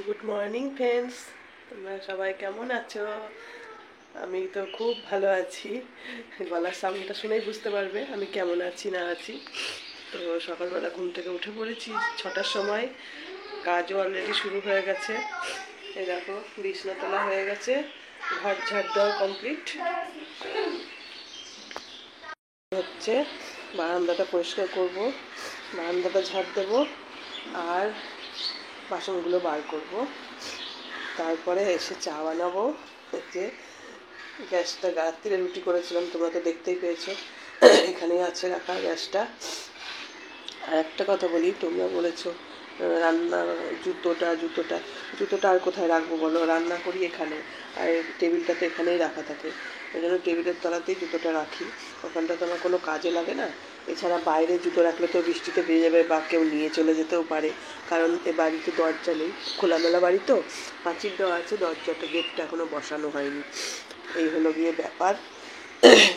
Good morning friends, তোমরা সবাই কেমন আছো? আমি তো খুব ভালো আছি। গলার সাউন্ডটা শুনেই বুঝতে পারবে আমি কেমন আছি না আছি। তো সকালবেলা ঘুম থেকে উঠে পড়েছি 6টার সময়। কাজও অলরেডি শুরু হয়ে গেছে। এই দেখো বিছনা তোলা হয়ে গেছে, ঘর ঝাড় দেওয়া কমপ্লিট হচ্ছে। বারান্দাটা পরিষ্কার করব, বারান্দাটা ঝাড় দেবো, আর বাসনগুলো বার করব। তারপরে এসে চা বানাবো। যে গ্যাসটা রাত্রিরে রুটি করেছিলাম, তোমরা তো দেখতেই পেয়েছো, এখানেই আছে রাখা গ্যাসটা। আর একটা কথা বলি, তোমরা বলেছো রান্না জুতোটা জুতোটা আর কোথায় রাখবো বলো? রান্না করি এখানে, আর টেবিলটা তো এখানেই রাখা থাকে। ওই জন্য টেবিলের তলাতেই জুতোটা রাখি, ওখানটা তো আমার কোনো কাজে লাগে না। এছাড়া বাইরে জুতো রাখলে তো বৃষ্টিতে ভিজে যাবে বা কেউ নিয়ে চলে যেতেও পারে, কারণ এ বাড়িতে দরজা নেই, খোলামেলা বাড়ি তো। পাঁচিল দেওয়া আছে, দরজাটা গেটটা এখনও বসানো হয়নি। এই হলো গিয়ে ব্যাপার।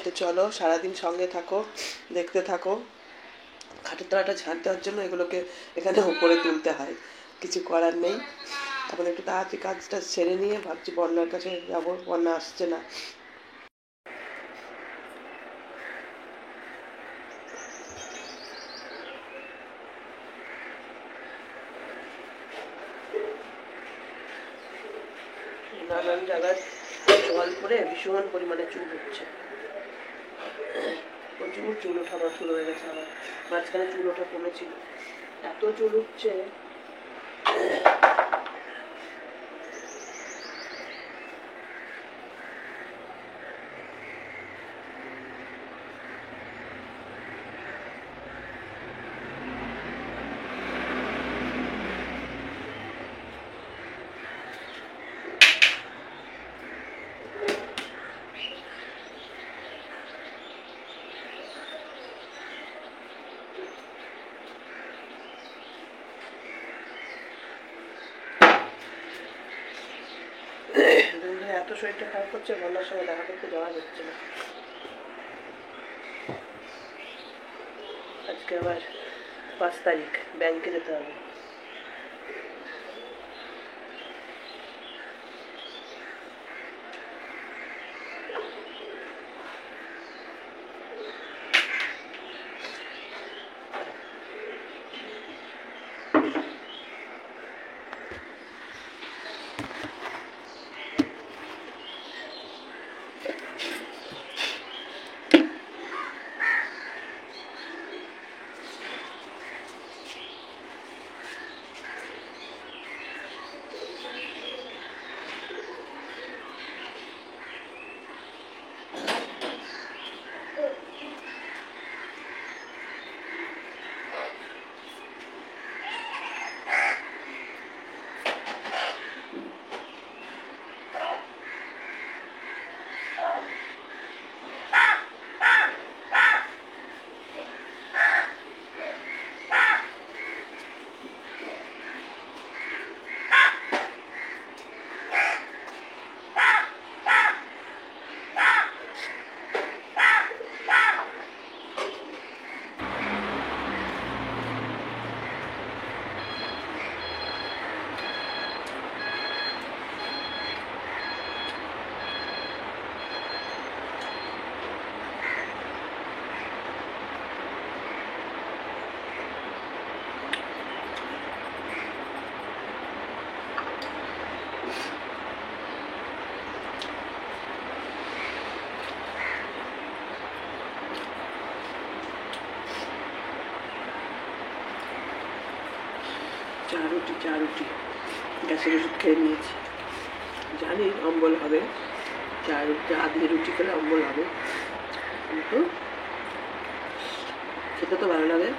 তো চলো সারাদিন সঙ্গে থাকো, দেখতে থাকো। খাটের তলাটা ঝাঁট দেওয়ার জন্য এগুলোকে এখানে উপরে তুলতে হয়, কিছু করার নেই। এখন একটু তাড়াতাড়ি কাজটা সেরে নিয়ে ভাবছি বন্যার কাছে যাবো, বন্যা আসছে না। নানান জায়গায় জল পড়ে ভীষণ পরিমাণে চুল উঠছে, প্রচুর চুল ওঠা আমার শুরু হয়ে গেছে। আমার মাঝখানে চুল ওঠা কমেছিল, এত চুল উঠছে। এত শরীরটা খারাপ করছে, বন্যার সঙ্গে দেখা করতে যাওয়া যাচ্ছে না। আজকে আবার 5 তারিখ, ব্যাংকে যেতে হবে। চা রুটি গ্যাসের ওষুধ খেয়ে নিয়েছি, জানি অম্বল হবে। চা দিয়ে রুটি খেলে অম্বল হবে, কিন্তু খেতে তো ভালো লাগে।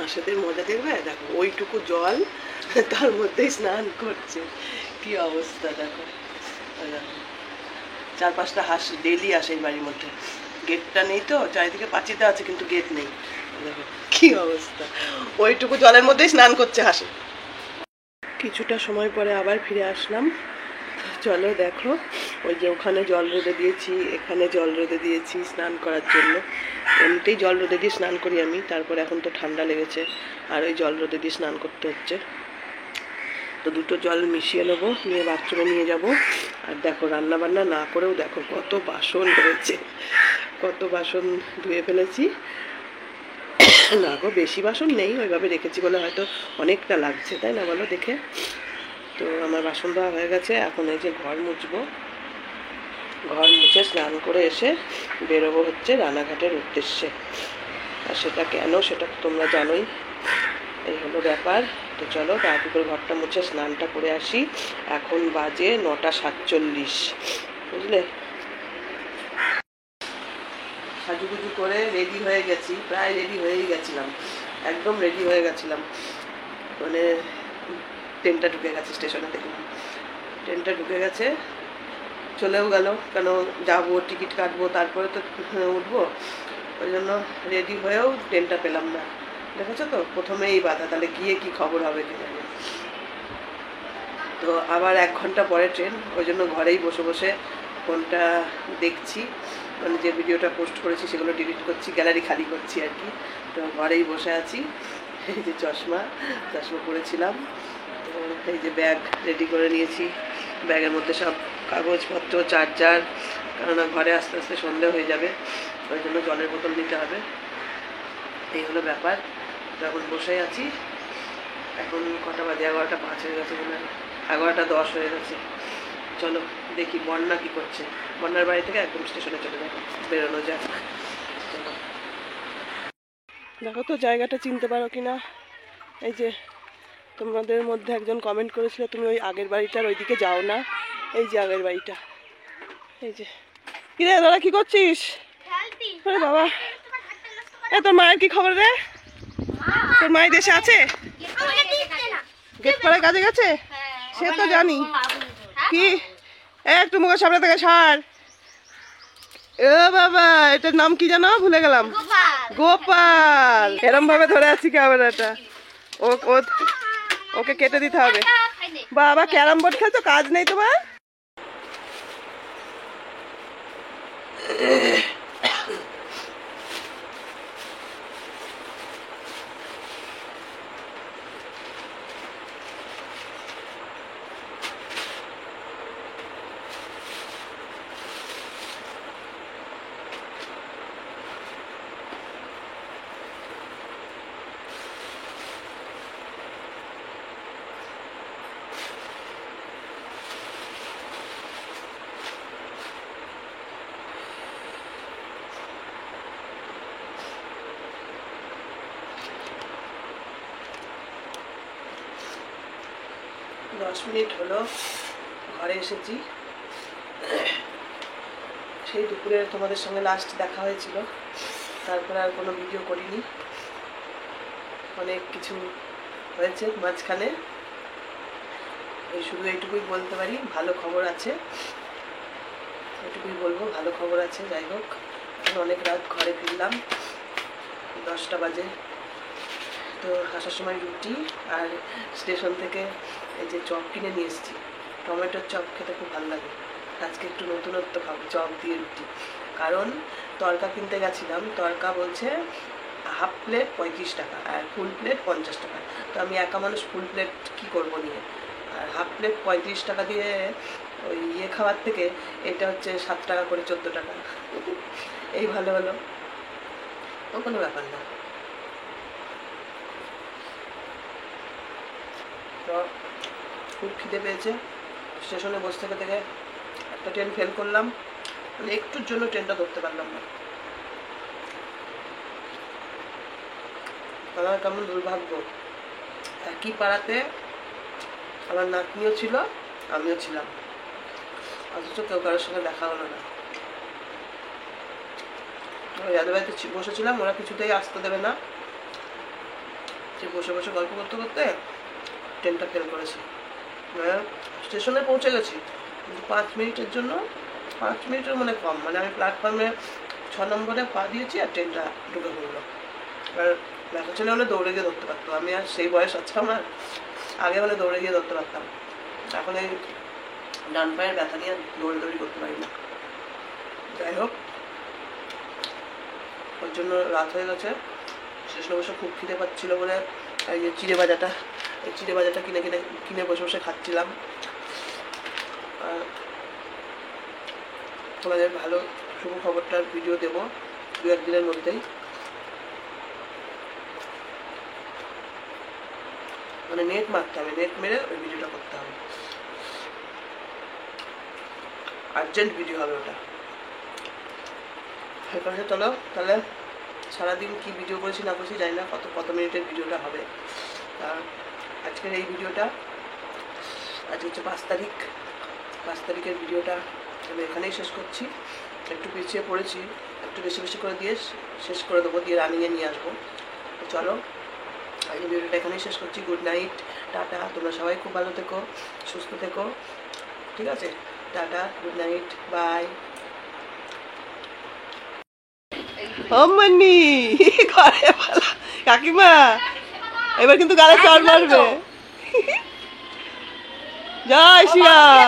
হাঁসেদের মজা দেখবে, দেখো ওইটুকু জল তার মধ্যেই স্নান করছে, কি অবস্থা দেখো। দেখো 4-5টা হাঁস ডেইলি আসে এই বাড়ির মধ্যে, গেটটা নেই তো, চারিদিকে পাঁচিলটা আছে কিন্তু গেট নেই। দেখো কি অবস্থা, ওইটুকু জলের মধ্যেই স্নান করছে হাঁসে। কিছুটা সময় পরে আবার ফিরে আসলাম। চলো দেখো, ওই যে ওখানে জল রোদে দিয়েছি, এখানে জল রোদে দিয়েছি স্নান করার জন্য। এমনিতেই জল রোদে দিয়ে স্নান করি আমি, তারপর এখন তো ঠান্ডা লেগেছে আর ওই জল রোদে দিয়ে স্নান করতে হচ্ছে। তো দুটো জল মিশিয়ে নেবো, নিয়ে বাথরুমে নিয়ে যাব। আর দেখো রান্না বান্না না করেও দেখো কত বাসন রয়েছে, কত বাসন ধুয়ে ফেলেছি। না গো বেশি বাসন নেই, ওইভাবে রেখেছি বলে হয়তো অনেকটা লাগছে, তাই না বলো দেখে। তো আমার বাসন ধোয়া হয়ে গেছে, এখন এই যে ঘর মুছবো, ঘর মুছে স্নান করে এসে বেরোবো হচ্ছে রানাঘাটের উদ্দেশ্যে। আর সেটা কেন সেটা তোমরা জানোই, এই হলো ব্যাপার। তো চলো তাড়াতাড়ি করে ঘরটা মুছে স্নানটা করে আসি। এখন বাজে 9:47, বুঝলে। সাজুগুজু করে রেডি হয়ে গেছি, প্রায় রেডি হয়েই গেছিলাম, একদম রেডি হয়ে গেছিলাম। মানে ট্রেনটা ঢুকে গেছে স্টেশনে, দেখলাম ট্রেনটা ঢুকে গেছে, চলেও গেল। কেন যাবো, টিকিট কাটবো, তারপরে তো উঠবো, ওই জন্য রেডি হয়েও ট্রেনটা পেলাম না। দেখেছো তো প্রথমেই বাধা, তাহলে গিয়ে কি খবর হবে কি জানি। তো আবার 1 ঘন্টা পরে ট্রেন, ওই জন্য ঘরেই বসে বসে ফোনটা দেখছি, মানে যে ভিডিওটা পোস্ট করেছি সেগুলো ডিলিট করছি, গ্যালারি খালি করছি আর কি। তো ঘরেই বসে আছি, এই যে চশমা পরেছিলাম, তো এই যে ব্যাগ রেডি করে নিয়েছি, ব্যাগের মধ্যে সব কাগজপত্র, চার্জার, কেননা ঘরে আস্তে আস্তে সন্ধে হয়ে যাবে, ওই জন্য জলের বোতল নিতে হবে। এই হলো ব্যাপার। তো এখন বসে আছি, এখন কটা বাজে, 11:05 হয়ে গেছে মনে হয়, 11:10 হয়ে গেছে। চলো দেখি বন্যা কি করছে, বন্যার বাড়ি থেকে একদম স্টেশনে চলে যাবো, বেরোনো যাক। চলো দেখো তো জায়গাটা চিনতে পারো কিনা। এই যে তোমাদের মধ্যে একজন কমেন্ট করেছিল তুমি ওই আগের বাড়িটার ওইদিকে যাও না, এই যে আগের বাড়িটা। এই যে কিরে দাদা কি করছিস? আরে বাবা, এ তোর মায়ের কি খবর রে? তোর মায়ের দেশে আছে? গেট পাড়ায় কাজে গেছে, সে তো জানি। কি একটু মুখের সামনে থেকে ছাড়। এ বাবা, এটার নাম কি জানো, ভুলে গেলাম। গোপাল। এরম ভাবে ধরে আছি ক্যামেরাটা, ওকে কেটে দিতে হবে। বাবা ক্যারাম বোর্ড খেলছো, কাজ নেই তোমার? দশ মিনিট হলো ঘরে এসেছি। সেই দুপুরে তোমাদের সঙ্গে লাস্ট দেখা হয়েছিল, তারপরে আর কোনো ভিডিও করিনি। অনেক কিছু হয়েছে মাঝখানে, শুধু এইটুকুই বলতে পারি ভালো খবর আছে, এটুকুই বলবো, ভালো খবর আছে। যাই হোক, অনেক রাত ঘরে ফিরলাম, 10টা বাজে। তো আসার সময় রুটি আর স্টেশন থেকে এই যে চপ কিনে নিয়ে এসেছি, টমেটোর চপ খেতে খুব ভালো লাগে। আজকে একটু নতুনত্ব খাবো, চপ দিয়ে রুটি। কারণ তরকা কিনতে গেছিলাম, তরকা বলছে হাফ প্লেট 35 টাকা আর ফুল প্লেট 50 টাকা। তো আমি একা মানুষ, ফুল প্লেট কী করবো নিয়ে, আর হাফ প্লেট 35 টাকা দিয়ে ওই খাওয়ার থেকে এটা হচ্ছে 7 টাকা করে 14 টাকা। এই ভালো হলো, ও কোনো ব্যাপার না। তো খুব খিদে পেয়েছে, স্টেশনে বসে থেকে থেকে একটা ট্রেন ফেল করলাম, মানে একটুর জন্য ট্রেনটা ধরতে পারলাম না। আমার কেমন দুর্ভাগ্য, একই পাড়াতে আমার নাতনিও ছিল, আমিও ছিলাম, অথচ কেউ কারোর সঙ্গে দেখা হলো না। ওই যাদের বাড়িতে বসেছিলাম ওরা কিছুতেই আসতে দেবে না, সে বসে বসে গল্প করতে করতে ট্রেনটা ফেল করেছে। স্টেশনে পৌঁছে গেছি, কিন্তু 5 মিনিটের জন্য, 5 মিনিটের মানে কম, মানে আমি প্ল্যাটফর্মে 6 নম্বরে পা দিয়েছি আর ট্রেনটা ঢুকে পড়লো। এবার দেখা ছেলে হলে দৌড়ে গিয়ে ধরতে পারতো, আমি আর সেই বয়স আছে আমার, আগে হলে দৌড়ে গিয়ে ধরতে পারতাম, এখন এই ডান পায়ের ব্যথা নিয়ে দৌড়াদৌড়ি করতে পারি না। যাই হোক, ওর জন্য রাত হয়ে গেছে। স্টেশনে বসে খুব খিদে পাচ্ছিলো বলে এই যে চিড়ে ভাজাটা, এই চিড়ে ভাজাটা কিনে বসে বসে খাচ্ছিলাম। আর তোমাদের ভালো শুভ খবরটার ভিডিও দেবো 2-1 দিনের মধ্যেই, মানে নেট মারতে হবে, নেট মেরে ওই ভিডিওটা করতে হবে, আর্জেন্ট ভিডিও হবে ওটা। এরপরে চলো তাহলে সারাদিন কি ভিডিও করেছি না করেছি জানি না, কত মিনিটের ভিডিওটা হবে। আর আজকের এই ভিডিওটা, আজকে হচ্ছে 5 তারিখ, 5 তারিখের ভিডিওটা আমি এখানেই শেষ করছি। একটু পিছিয়ে পড়েছি, একটু বেশি বেশি করে দিয়ে শেষ করে দেবো, দিয়ে রানিংয়ে নিয়ে আসবো। তো চলো এই ভিডিওটা এখানেই শেষ করছি। গুড নাইট, টাটা। তোমরা সবাই খুব ভালো থেকো, সুস্থ থেকো, ঠিক আছে? টাটা, গুড নাইট, বাই। অম্মানি ঘরে পালা কাকিমা, এবার কিন্তু গালে চড় মারবে। জয় শ্রীরাম,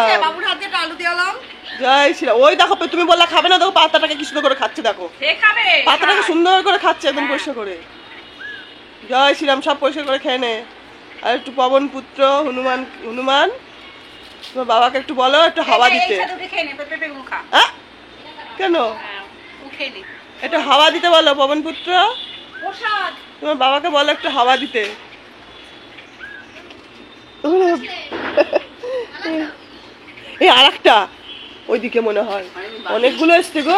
জয় শ্রীরাম। ওই দেখো, তুমি বললা খাবে না, দেখো পাতাটাকে কি সুন্দর করে খাচ্ছে, দেখো পাতাটাকে সুন্দর করে খাচ্ছে একদম পরিষ্কার করে। জয় শ্রীরাম, সব পরিষ্কার করে খেয়ে নে। আর একটু পবন পুত্র হনুমান, হনুমান তোমার বাবাকে একটু বলো একটু হাওয়া দিতে। কেন একটু হাওয়া দিতে বলো পবন পুত্র, তোমার বাবাকে বলো একটু হাওয়া দিতে। এই আর একটা ওইদিকে মনে হয় অনেকগুলো এসছে গো।